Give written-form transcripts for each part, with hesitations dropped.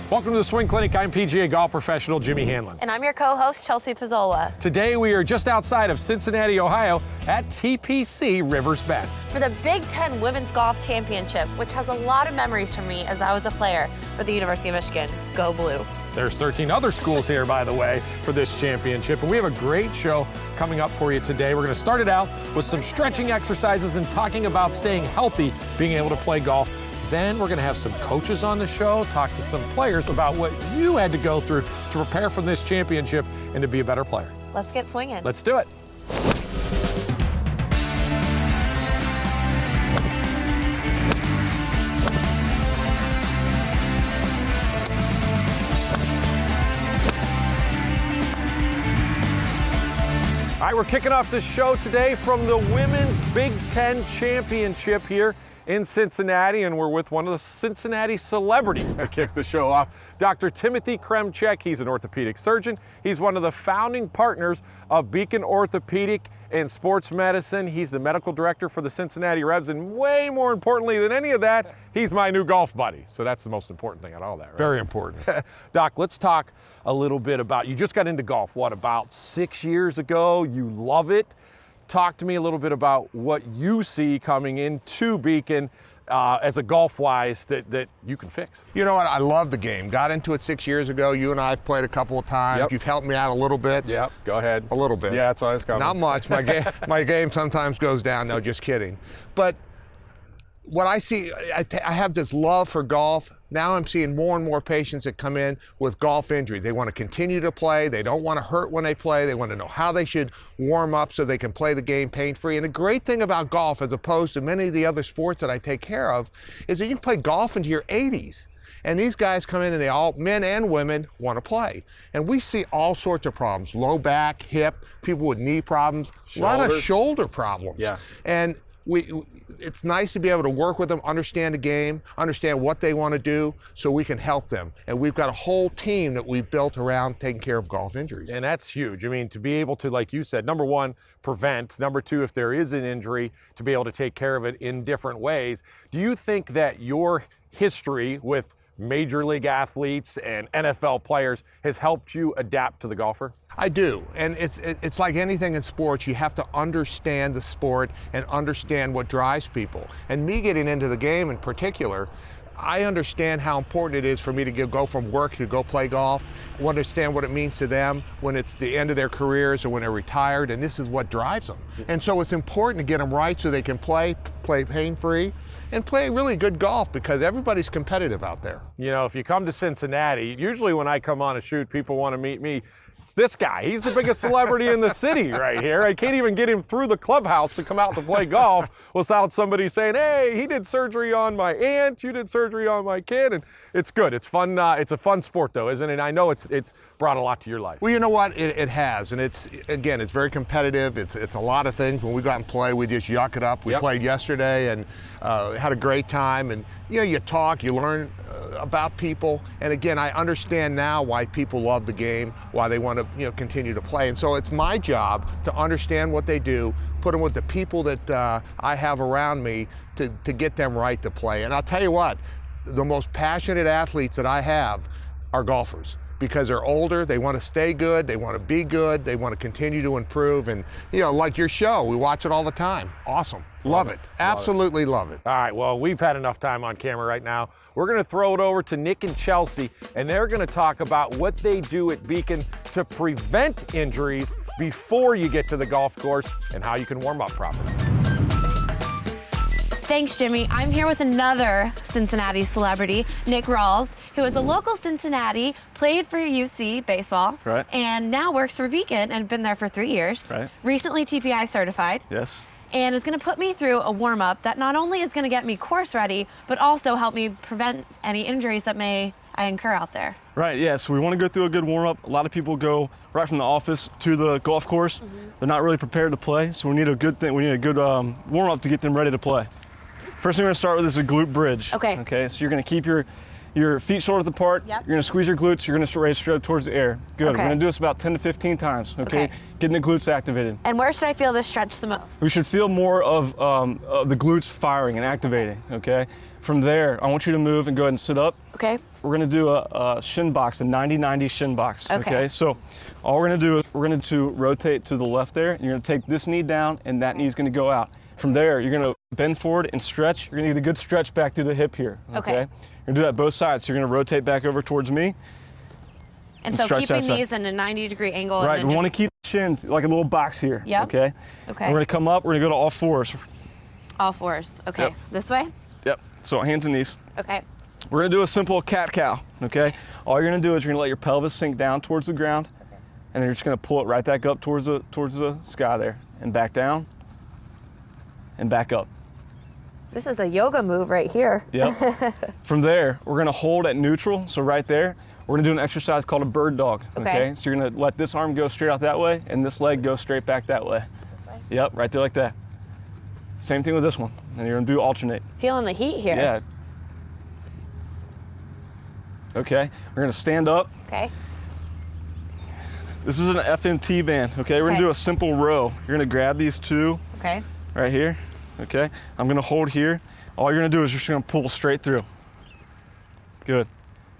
Welcome to the Swing Clinic. I'm PGA golf professional Jimmy Hanlon. And I'm your co-host, Chelsea Pizzola. Today we are just outside of Cincinnati, Ohio at TPC Rivers Bend. For the Big Ten Women's Golf Championship, which has a lot of memories for me as I was a player for the University of Michigan. Go Blue. There's 13 other schools here, by the way, for this championship. And we have a great show coming up for you today. We're going to start it out with some stretching exercises and talking about staying healthy, being able to play golf. Then we're going to have some coaches on the show, talk to some players about what you had to go through to prepare for this championship and to be a better player. Let's get swinging. Let's do it. All right, we're kicking off this show today from the Women's Big Ten Championship here in Cincinnati, and we're with one of the Cincinnati celebrities to kick the show off, Dr. Timothy Kremchek. He's an orthopedic surgeon. He's one of the founding partners of Beacon Orthopedic and Sports Medicine. He's the medical director for the Cincinnati Revs, and way more importantly than any of that, he's my new golf buddy. So that's the most important thing out of all that, right? Very important. Doc, let's talk a little bit about, you just got into golf, what, about 6 years ago? You love it. Talk to me a little bit about what you see coming into Beacon as a golf-wise that you can fix. You know what? I love the game. Got into it 6 years ago. You and I have played a couple of times. Yep. You've helped me out a little bit. Yep, go ahead. A little bit. Yeah, that's why it's coming. Not much. My game sometimes goes down. No, just kidding. But what I see, I have this love for golf. Now I'm seeing more and more patients that come in with golf injuries. They want to continue to play. They don't want to hurt when they play. They want to know how they should warm up so they can play the game pain-free. And the great thing about golf, as opposed to many of the other sports that I take care of, is that you can play golf into your 80s. And these guys come in and they all, men and women, want to play. And we see all sorts of problems, low back, hip, people with knee problems, a lot of shoulder problems. Yeah. And it's nice to be able to work with them, understand the game, understand what they want to do, so we can help them. And we've got a whole team that we've built around taking care of golf injuries. And that's huge. I mean, to be able to, like you said, number one, prevent. Number two, if there is an injury, to be able to take care of it in different ways. Do you think that your history with major league athletes and NFL players has helped you adapt to the golfer? I do, and it's like anything in sports. You have to understand the sport and understand what drives people. And me getting into the game in particular, I understand how important it is for me to go from work to go play golf, understand what it means to them when it's the end of their careers or when they're retired, and this is what drives them. And so it's important to get them right so they can play pain-free, and play really good golf, because everybody's competitive out there. You know, if you come to Cincinnati, usually when I come on a shoot, people want to meet me. It's this guy. He's the biggest celebrity in the city right here. I can't even get him through the clubhouse to come out to play golf without somebody saying, hey, he did surgery on my aunt, you did surgery on my kid. And it's good. It's fun. It's a fun sport, though, isn't it? And I know it's brought a lot to your life. Well, you know what? It has. And it's very competitive. It's a lot of things. When we go out and play, we just yuck it up. We played yesterday and had a great time. And, you talk, you learn about people. And again, I understand now why people love the game, why they want to continue to play. And so it's my job to understand what they do, put them with the people that I have around me to get them right to play. And I'll tell you what, the most passionate athletes that I have are golfers, because they're older, they want to stay good, they want to be good, they want to continue to improve. And like your show, we watch it all the time. Awesome. Love it. Absolutely love it. All right, well, we've had enough time on camera right now. We're going to throw it over to Nick and Chelsea, and they're going to talk about what they do at Beacon to prevent injuries before you get to the golf course and how you can warm up properly. Thanks, Jimmy. I'm here with another Cincinnati celebrity, Nick Rawls, who is a local Cincinnati, played for UC baseball, Right. and now works for Beacon and been there for 3 years. Right. Recently TPI certified. Yes. And is going to put me through a warm-up that not only is going to get me course ready, but also help me prevent any injuries that I incur out there. Right, yeah, so we want to go through a good warm-up. A lot of people go right from the office to the golf course. They're not really prepared to play, so we need a good warm-up to get them ready to play. First thing we're going to start with is a glute bridge. Okay. Okay, so you're going to keep your your feet shoulder width apart. Yep. You're gonna squeeze your glutes. You're gonna raise straight up towards the air. Good. Okay. We're gonna do this about 10 to 15 times. Okay. Getting the glutes activated. And where should I feel this stretch the most? We should feel more of the glutes firing and activating. Okay. From there, I want you to move and go ahead and sit up. Okay. We're gonna do a shin box, a 90-90 shin box. Okay. So all we're gonna do is we're gonna rotate to the left there. You're gonna take this knee down and that knee's gonna go out. From there, you're gonna bend forward and stretch. You're gonna get a good stretch back through the hip here. Okay. You're gonna do that both sides. So you're gonna rotate back over towards me. And so stretch keeping that side. these in a 90-degree angle. Right, And we then wanna keep shins like a little box here. Yep. Okay. Okay. And we're gonna come up, we're gonna go to all fours. all fours. Okay. Yep. This way? Yep, so hands and knees. Okay. We're gonna do a simple cat-cow, okay? All you're gonna do is you're gonna let your pelvis sink down towards the ground, and then you're just gonna pull it right back up towards the sky there, and back down, and back up. This is a yoga move right here. Yep. From there, we're gonna hold at neutral, so right there, we're gonna do an exercise called a bird dog, Okay. So you're gonna let this arm go straight out that way, and this leg go straight back that way. This way? Yep, right there like that. Same thing with this one, and you're gonna do alternate. Feeling the heat here. Yeah. Okay, we're gonna stand up. Okay. This is an FMT band, okay? We're Okay. gonna do a simple row. You're gonna grab these two Okay. right here, okay? I'm gonna hold here. All you're gonna do is you're just gonna pull straight through. Good.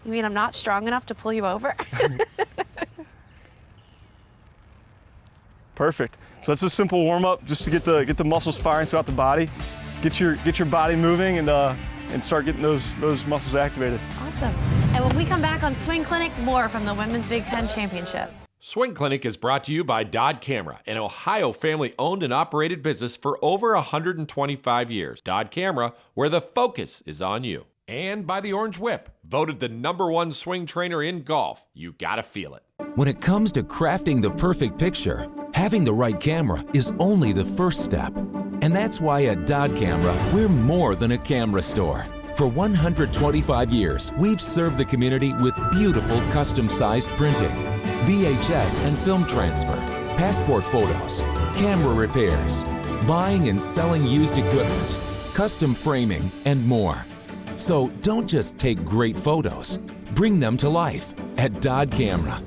You mean I'm not strong enough to pull you over? Perfect. So that's a simple warm up just to get the muscles firing throughout the body. Get your body moving and start getting those muscles activated. Awesome. And when we come back on Swing Clinic, more from the Women's Big Ten Championship. Swing Clinic is brought to you by Dodd Camera, an Ohio family-owned and operated business for over 125 years. Dodd Camera, where the focus is on you. And by the Orange Whip, voted the #1 swing trainer in golf. You gotta feel it. When it comes to crafting the perfect picture, having the right camera is only the first step. And that's why at Dodd Camera, we're more than a camera store. For 125 years, we've served the community with beautiful custom-sized printing, VHS and film transfer, passport photos, camera repairs, buying and selling used equipment, custom framing, and more. So don't just take great photos, bring them to life at Dodd Camera.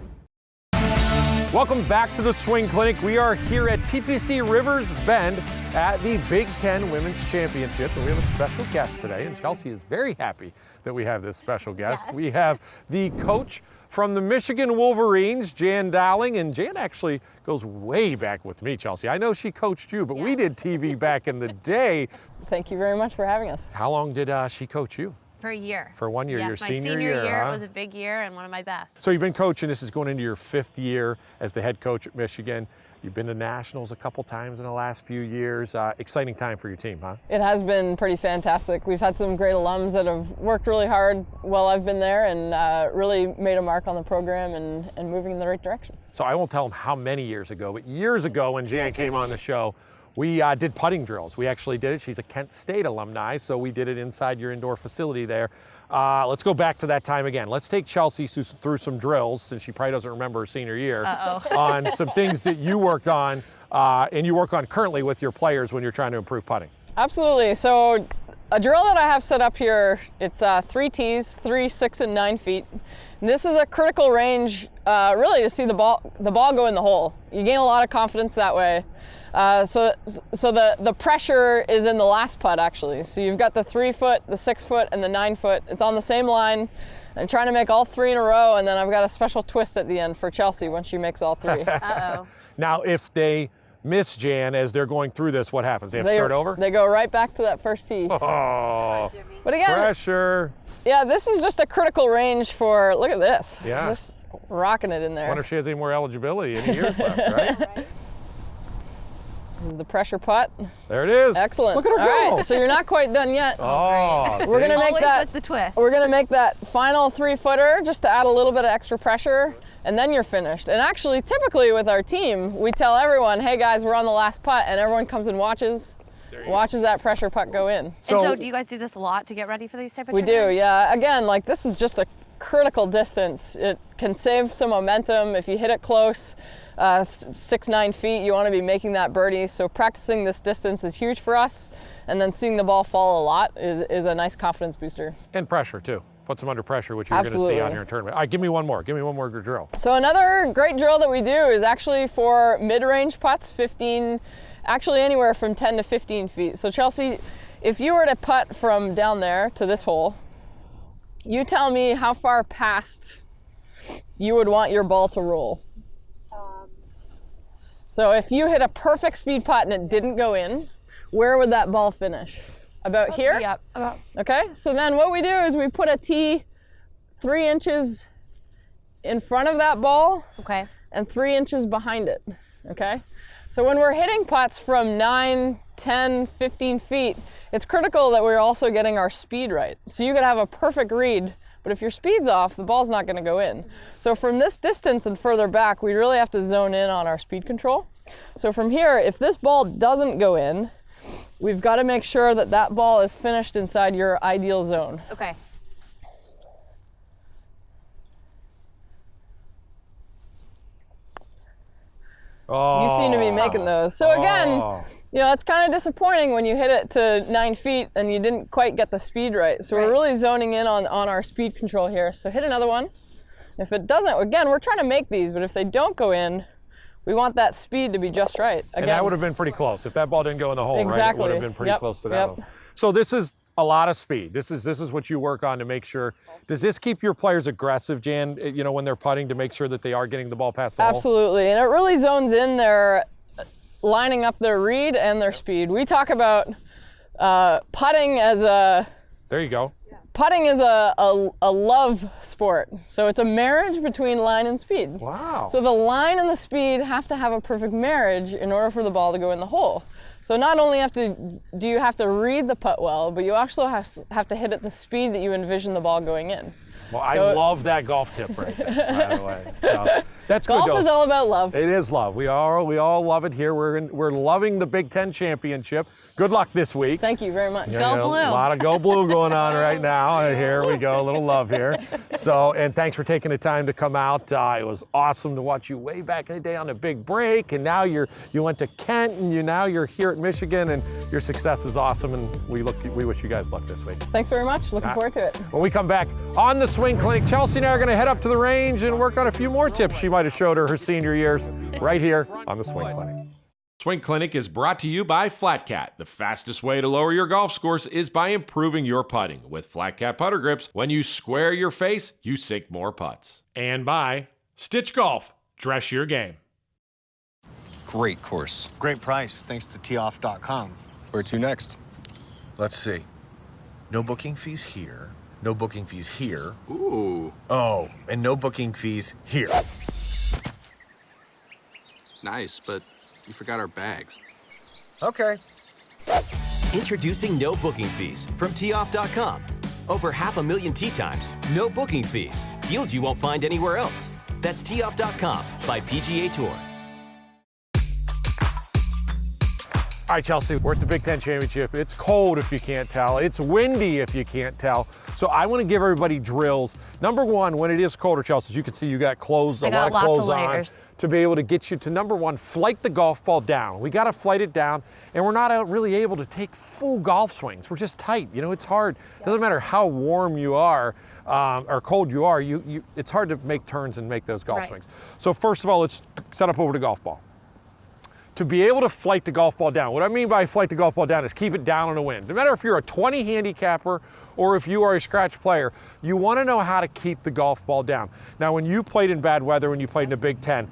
Welcome back to the Swing Clinic. We are here at TPC Rivers Bend at the Big Ten Women's Championship, and we have a special guest today, and Chelsea is very happy that we have this special guest. Yes. We have the coach from the Michigan Wolverines, Jan Dowling, and Jan actually goes way back with me, Chelsea. I know she coached you, but we did TV back in the day. Thank you very much for having us. How long did she coach you? For a year. For 1 year, yes, your my senior year, huh? It was a big year and one of my best. So you've been coaching, this is going into your 5th year as the head coach at Michigan. You've been to nationals a couple times in the last few years. Exciting time for your team, huh? It has been pretty fantastic. We've had some great alums that have worked really hard while I've been there and really made a mark on the program and moving in the right direction. So I won't tell them how many years ago, but years ago when Jan came on the show, we did putting drills. We actually did it. She's a Kent State alumni, so we did it inside your indoor facility there. Let's go back to that time again. Let's take Chelsea through some drills, since she probably doesn't remember her senior year, on some things that you worked on and you work on currently with your players when you're trying to improve putting. Absolutely. So a drill that I have set up here, it's 3 tees, 3, 6, and 9 feet. And this is a critical range, really, to see the ball go in the hole. You gain a lot of confidence that way. So the pressure is in the last putt, actually. So you've got the 3 foot, the 6 foot, and the 9 foot. It's on the same line. I'm trying to make all 3 in a row, and then I've got a special twist at the end for Chelsea when she makes all 3. Uh-oh. Now, if they miss Jan as they're going through this, what happens? They have to start over? They go right back to that first tee. Oh, But again, pressure. yeah, this is just a critical range for, look at this. Yeah. Just rocking it in there. Wonder if she has any more eligibility, any years left, right? This is the pressure putt. There it is. Excellent. Look at her All go. right, so you're not quite done yet. Oh, We're gonna make Always that. with the twist. We're gonna make that final 3-footer just to add a little bit of extra pressure, and then you're finished. And actually, typically with our team, we tell everyone, "Hey guys, we're on the last putt," and everyone comes and watches that pressure putt go in. And so do you guys do this a lot to get ready for these type of We do, tournaments? yeah. Again, like this is just a critical distance. It can save some momentum if you hit it close. 6, 9 feet, you want to be making that birdie. So practicing this distance is huge for us, and then seeing the ball fall a lot is a nice confidence booster. And pressure too. puts them under pressure, which you're going to see Absolutely. on your tournament. All right, give me one more. Give me one more drill. So another great drill that we do is actually for mid-range putts, 15, actually anywhere from 10 to 15 feet. So Chelsea, if you were to putt from down there to this hole, you tell me how far past you would want your ball to roll. So if you hit a perfect speed putt and it didn't go in, where would that ball finish? About here? Yep. About. Okay, so then what we do is we put a tee 3 inches in front of that ball Okay. and 3 inches behind it, okay? So when we're hitting putts from 9, 10, 15 feet, it's critical that we're also getting our speed right. So you could have a perfect read, but if your speed's off, the ball's not gonna go in. So from this distance and further back, we really have to zone in on our speed control. So from here, if this ball doesn't go in, we've got to make sure that that ball is finished inside your ideal zone. Okay. Oh. You seem to be making those. So again, Oh. you know, it's kind of disappointing when you hit it to 9 feet and you didn't quite get the speed right. So Right. we're really zoning in on our speed control here. So hit another one. If it doesn't, again, we're trying to make these, but if they don't go in, we want that speed to be just right. Again, And that would have been pretty close. If that ball didn't go in the hole, right, it Exactly. would have been pretty Yep. close to that Yep. hole. So this is a lot of speed. This is what you work on to make sure. Does this keep your players aggressive, Jan, you know, when they're putting to make sure that they are getting the ball past the hole? Absolutely, and it really zones in their lining up their read and their speed. We talk about putting as a There you go. putting is a love sport. So it's a marriage between line and speed. Wow. So the line and the speed have to have a perfect marriage in order for the ball to go in the hole. So not only do you have to read the putt well, but you also have to hit at the speed that you envision the ball going in. Well, I So- love that golf tip right there, by the way. So that's Golf good. is all about love. It is love. We all love it here. We're loving the Big Ten championship. Good luck this week. Thank you very much. You Go know, Blue. A lot of go blue going on right now. Here we go, a little love here. So, and thanks for taking the time to come out. It was awesome to watch you way back in the day on a big break, and now you went to Kent, and now you're here at Michigan, and your success is awesome. And we wish you guys luck this week. Thanks very much. Looking forward to it. When we come back on the Swing Clinic, Chelsea and I are going to head up to the range and work on a few more tips she might have showed her senior years right here on the Swing Clinic. Swing Clinic is brought to you by Flat Cat. The fastest way to lower your golf scores is by improving your putting. With Flat Cat putter grips, when you square your face, you sink more putts. And by Stitch Golf. Dress your game. Great course. Great price, thanks to teeoff.com. Where to next? Let's see. No booking fees here. No booking fees here. Ooh, Oh, and no booking fees here. nice, but you forgot our bags. Okay. Introducing no booking fees from teeoff.com. Over 500,000 tee times, no booking fees. Deals you won't find anywhere else. That's teeoff.com by PGA Tour. All right, Chelsea, we're at the Big Ten Championship. It's cold if you can't tell. It's windy if you can't tell. So I want to give everybody drills. Number one, when it is colder, Chelsea, as you can see, you got clothes, I a got lot of lots of clothes on layers. to be able to get you to, number one, flight the golf ball down. We got to flight it down, and we're not really able to take full golf swings. We're just tight. You know, it's hard. Doesn't matter how warm you are or cold you are, it's hard to make turns and make those golf Right. swings. So first of all, let's set up over the golf ball. To be able to flight the golf ball down, what I mean by flight the golf ball down is keep it down in the wind. No matter if you're a 20 handicapper or if you are a scratch player, you want to know how to keep the golf ball down. Now, when you played in bad weather, when you played in the Big Ten,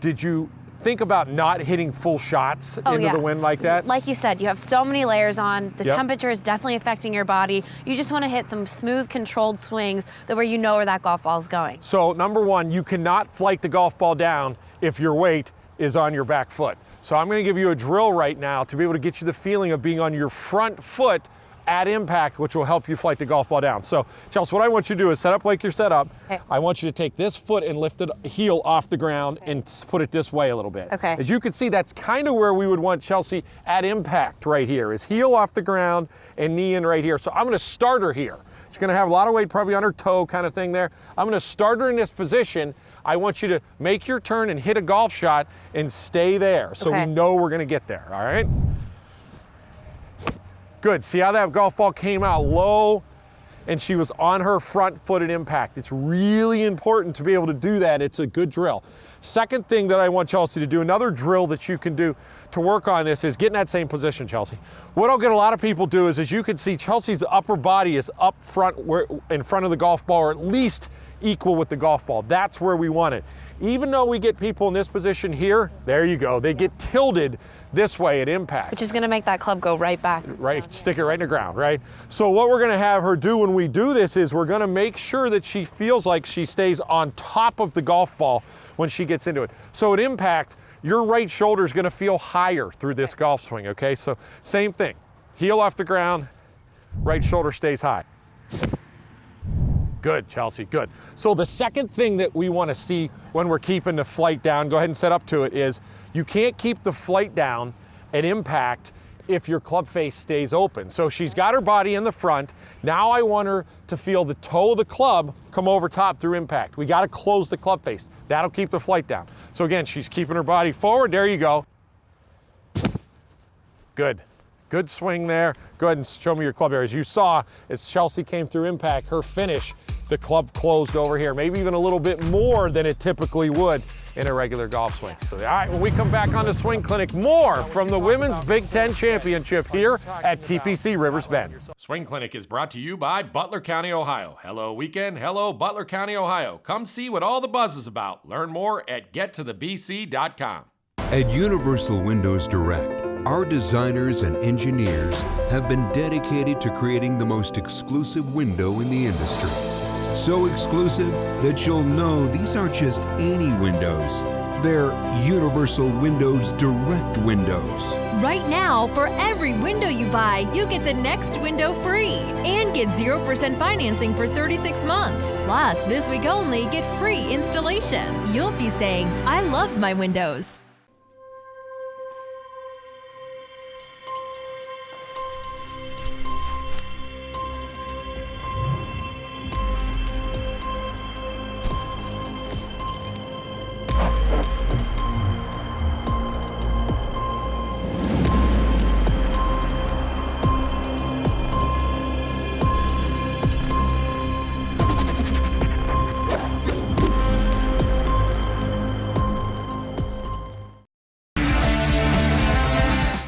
did you think about not hitting full shots into the wind like that? Like you said, you have so many layers on. The Yep. temperature is definitely affecting your body. You just want to hit some smooth, controlled swings where you know where that golf ball is going. So number one, you cannot flight the golf ball down if your weight is on your back foot. So I'm going to give you a drill right now to be able to get you the feeling of being on your front foot at impact, which will help you flight the golf ball down. So, Chelsea, what I want you to do is set up like you're set up. Okay. I want you to take this foot and lift it heel off the ground and put it this way a little bit. Okay. As you can see, that's kind of where we would want Chelsea at impact right here, is heel off the ground and knee in right here. So I'm going to start her here. She's going to have a lot of weight probably on her toe kind of thing there. I'm going to start her in this position. I want you to make your turn and hit a golf shot and stay there so Okay. we know we're going to get there, all right? Good. See how that golf ball came out low and she was on her front foot at impact. It's really important to be able to do that. It's a good drill. Second thing that I want Chelsea to do, another drill that you can do to work on this, is get in that same position, Chelsea. What I'll get a lot of people do is, as you can see, Chelsea's upper body is up front, in front of the golf ball, or at least equal with the golf ball. That's where we want it. Even though we get people in this position here, there you go, they get tilted this way at impact. Which is gonna make that club go right back. Right, stick it right in the ground, right? So what we're gonna have her do when we do this is we're gonna make sure that she feels like she stays on top of the golf ball when she gets into it. So at impact, your right shoulder is gonna feel higher through this golf swing, okay? So same thing, heel off the ground, right shoulder stays high. Good, Chelsea, good. So the second thing that we want to see when we're keeping the flight down, go ahead and set up to it, is you can't keep the flight down at impact if your club face stays open. So she's got her body in the front. Now I want her to feel the toe of the club come over top through impact. We got to close the club face. That'll keep the flight down. So again, she's keeping her body forward. There you go. Good. Good swing there. Go ahead and show me your club area. As you saw, as Chelsea came through impact, her finish, the club closed over here, maybe even a little bit more than it typically would in a regular golf swing. So, all right, when we come back on the Swing Clinic, more from the Women's Big Ten Championship here at TPC Rivers Bend. Swing Clinic is brought to you by Butler County, Ohio. Hello, weekend. Hello, Butler County, Ohio. Come see what all the buzz is about. Learn more at gettothenbc.com. At Universal Windows Direct, our designers and engineers have been dedicated to creating the most exclusive window in the industry. So exclusive that you'll know these aren't just any windows. They're Universal Windows Direct windows. Right now, for every window you buy, you get the next window free and get 0% financing for 36 months. Plus, this week only, get free installation. You'll be saying, I love my windows.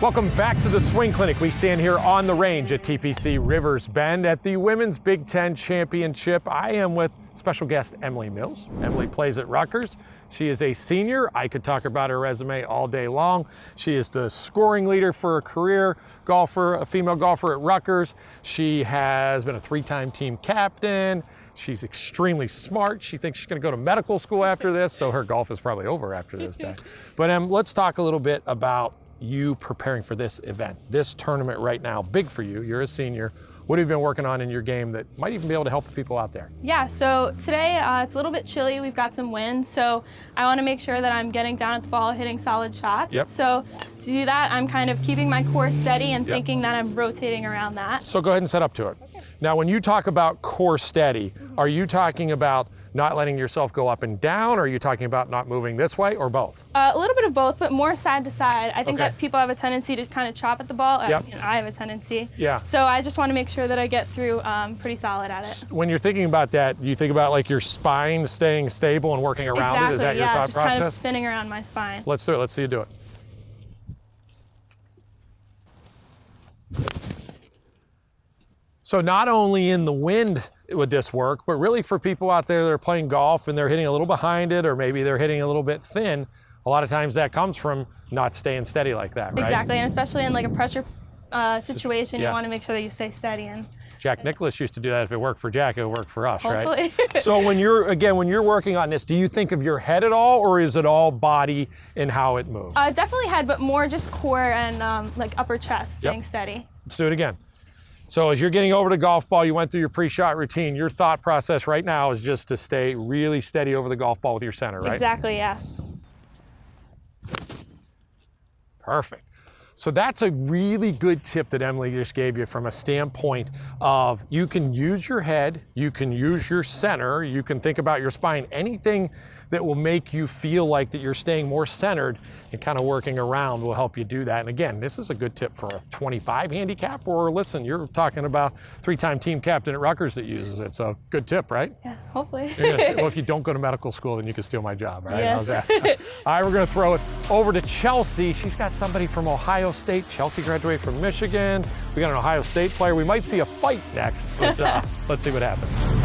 Welcome back to the Swing Clinic. We stand here on the range at TPC Rivers Bend at the Women's Big Ten Championship. I am with special guest Emily Mills. Emily plays at Rutgers. She is a senior. I could talk about her resume all day long. She is the scoring leader for a career golfer, a female golfer at Rutgers. She has been a three-time team captain. She's extremely smart. She thinks she's going to go to medical school after this, so her golf is probably over after this day. But let's talk a little bit about you preparing for this event, this tournament right now. Big for you. You're a senior. What have you been working on in your game that might even be able to help the people out there? Yeah, so today it's a little bit chilly. We've got some wind, so I want to make sure that I'm getting down at the ball, hitting solid shots. Yep. So to do that, I'm kind of keeping my core steady and thinking that I'm rotating around that. So go ahead and set up to it. Okay. Now, when you talk about core steady, are you talking about not letting yourself go up and down, or are you talking about not moving this way, or both? A little bit of both, but more side to side. I think that people have a tendency to kind of chop at the ball. Yep. I have a tendency. Yeah. So I just want to make sure that I get through pretty solid at it. When you're thinking about that, you think about like your spine staying stable and working around it? Is that your thought just process? kind of spinning around my spine. Let's do it. Let's see you do it. So not only in the wind would this work, but really for people out there that are playing golf and they're hitting a little behind it, or maybe they're hitting a little bit thin, a lot of times that comes from not staying steady like that, right? Exactly, and especially in like a pressure situation, you want to make sure that you stay steady. And Jack Nicklaus used to do that. If it worked for Jack, it would work for us, hopefully. Right? So when you're working on this, do you think of your head at all, or is it all body and how it moves? Definitely head, but more just core and like upper chest, staying steady. Let's do it again. So as you're getting over the golf ball, you went through your pre-shot routine. Your thought process right now is just to stay really steady over the golf ball with your center, right? Exactly, yes. Perfect. So that's a really good tip that Emily just gave you from a standpoint of you can use your head, you can use your center, you can think about your spine, anything that will make you feel like that you're staying more centered and kind of working around will help you do that. And again, this is a good tip for a 25 handicap, or listen, you're talking about 3-time team captain at Rutgers that uses it. So good tip, right? Yeah, hopefully. Well, if you don't go to medical school, then you can steal my job, right? Yes. How's that? All right, we're going to throw it over to Chelsea. She's got somebody from Ohio State. Chelsea graduated from Michigan. We got an Ohio State player. We might see a fight next, but let's see what happens.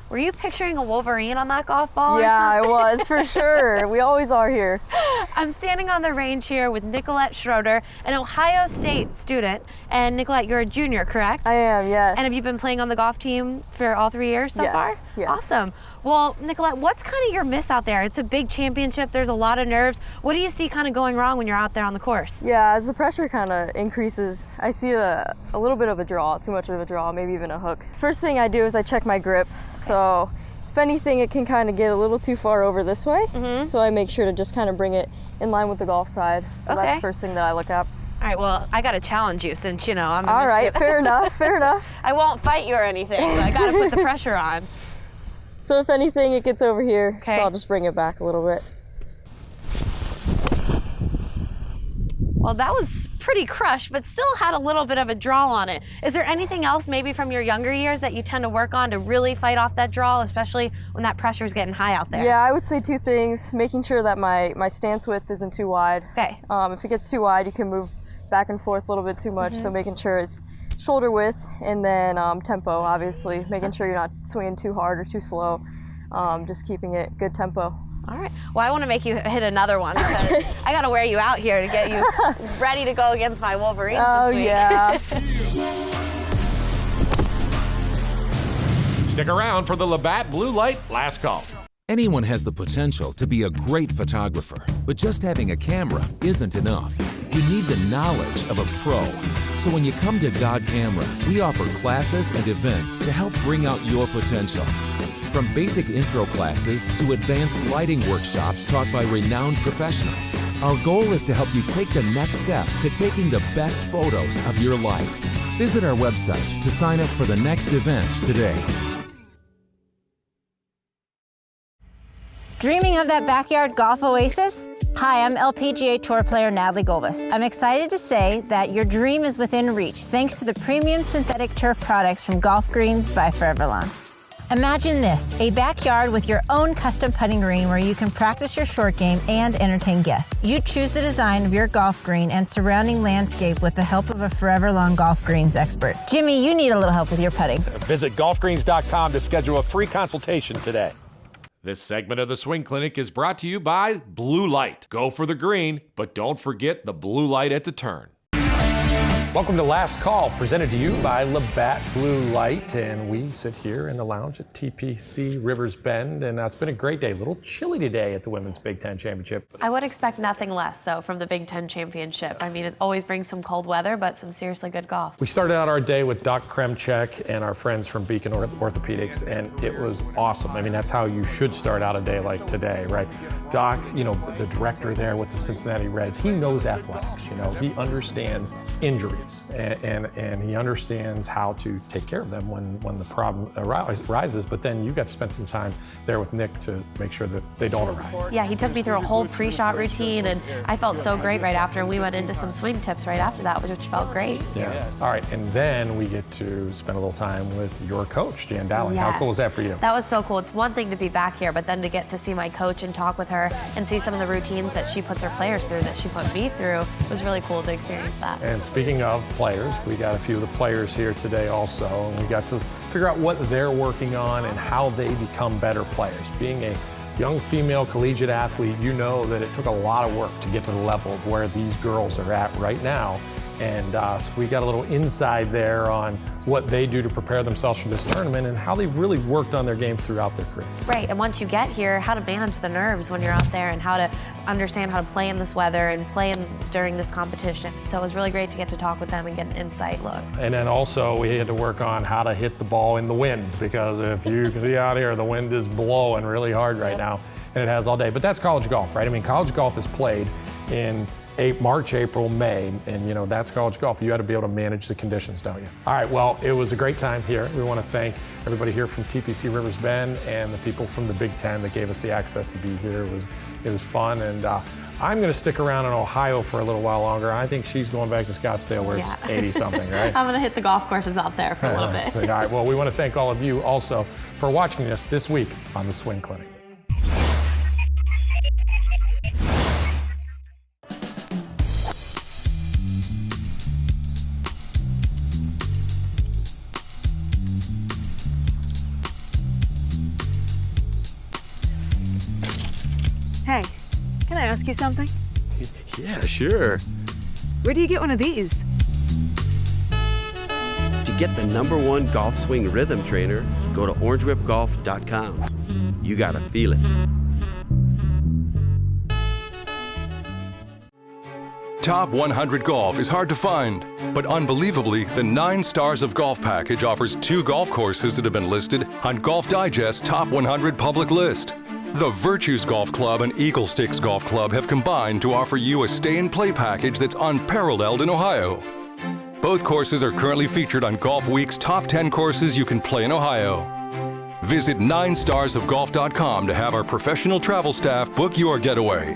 Were you picturing a Wolverine on that golf ball Yeah, or I something? was, for sure. We always are here. I'm standing on the range here with Nicolette Schroeder, an Ohio State student. And Nicolette, you're a junior, correct? I am, yes. And have you been playing on the golf team for all 3 years so far? Yes. Awesome. Well, Nicolette, what's kind of your miss out there? It's a big championship. There's a lot of nerves. What do you see kind of going wrong when you're out there on the course? Yeah, as the pressure kind of increases, I see a little bit of a draw, too much of a draw, maybe even a hook. First thing I do is I check my grip. So if anything, it can kind of get a little too far over this way. So I make sure to just kind of bring it in line with the golf pride. So that's the first thing that I look at. All right, well, I got to challenge you since, you know, I'm All right, fair enough, fair enough. I won't fight you or anything, but I got to put the pressure on. So if anything, it gets over here, Okay. so I'll just bring it back a little bit. Well, that was pretty crushed, but still had a little bit of a draw on it. Is there anything else maybe from your younger years that you tend to work on to really fight off that draw, especially when that pressure is getting high out there? Yeah, I would say 2 things. Making sure that my stance width isn't too wide. Okay. If it gets too wide, you can move back and forth a little bit too much, so making sure it's shoulder width, and then tempo, obviously. Making sure you're not swinging too hard or too slow. Just keeping it good tempo. All right. Well, I want to make you hit another one because I got to wear you out here to get you ready to go against my Wolverines this week. Yeah. Stick around for the Labatt Blue Light Last Call. Anyone has the potential to be a great photographer, but just having a camera isn't enough. You need the knowledge of a pro. So when you come to Dodd Camera, we offer classes and events to help bring out your potential. From basic intro classes to advanced lighting workshops taught by renowned professionals, our goal is to help you take the next step to taking the best photos of your life. Visit our website to sign up for the next event today. Dreaming of that backyard golf oasis? Hi, I'm LPGA Tour player Natalie Golbus. I'm excited to say that your dream is within reach thanks to the premium synthetic turf products from Golf Greens by Foreverlawn. Imagine this, a backyard with your own custom putting green where you can practice your short game and entertain guests. You choose the design of your golf green and surrounding landscape with the help of a Foreverlawn Golf Greens expert. Jimmy, you need a little help with your putting. Visit golfgreens.com to schedule a free consultation today. This segment of the Swing Clinic is brought to you by Blue Light. Go for the green, but don't forget the blue light at the turn. Welcome to Last Call, presented to you by Labatt Blue Light, and we sit here in the lounge at TPC Rivers Bend, and it's been a great day. A little chilly today at the Women's Big Ten Championship. I would expect nothing less, though, from the Big Ten Championship. I mean, it always brings some cold weather, but some seriously good golf. We started out our day with Doc Kremchek and our friends from Beacon Orthopedics, and it was awesome. I mean, that's how you should start out a day like today, right? Doc, you know, the director there with the Cincinnati Reds, he knows athletics, you know, he understands injuries. And he understands how to take care of them when the problem arises. But then you got to spend some time there with Nick to make sure that they don't arise. Yeah, he took me through a whole pre-shot routine, and I felt so great right after. And we went into some swing tips right after that, which felt great. Yeah. All right, and then we get to spend a little time with your coach, Jan Dowling. Yes. How cool is that for you? That was so cool. It's one thing to be back here, but then to get to see my coach and talk with her and see some of the routines that she puts her players through, that she put me through, it was really cool to experience that. And speaking of players, we got a few of the players here today also, and we got to figure out what they're working on and how they become better players. Being a young female collegiate athlete, you know that it took a lot of work to get to the level of where these girls are at right now. And so we got a little inside there on what they do to prepare themselves for this tournament and how they've really worked on their games throughout their career. Right, and once you get here, how to manage the nerves when you're out there and how to understand how to play in this weather and play during this competition. So it was really great to get to talk with them and get an insight look. And then also we had to work on how to hit the ball in the wind, because if you can see out here, the wind is blowing really hard right now, and it has all day. But that's college golf, right? I mean, college golf is played in March, April, May, and you know, that's college golf. You got to be able to manage the conditions, don't you? All right, well, it was a great time here. We want to thank everybody here from TPC Rivers Bend and the people from the Big Ten that gave us the access to be here. It was fun, and I'm going to stick around in Ohio for a little while longer. I think she's going back to Scottsdale where it's 80-something, right? I'm going to hit the golf courses out there for a little bit. All right, well, we want to thank all of you also for watching us this week on the Swing Clinic. Hey, can I ask you something? Yeah, sure. Where do you get one of these? To get the #1 golf swing rhythm trainer, go to orangewhipgolf.com. You gotta feel it. Top 100 Golf is hard to find, but unbelievably, the 9 Stars of Golf package offers 2 golf courses that have been listed on Golf Digest's Top 100 public list. The Virtues Golf Club and Eagle Sticks Golf Club have combined to offer you a stay-and-play package that's unparalleled in Ohio. Both courses are currently featured on Golf Week's Top 10 courses you can play in Ohio. Visit 9starsofgolf.com to have our professional travel staff book your getaway.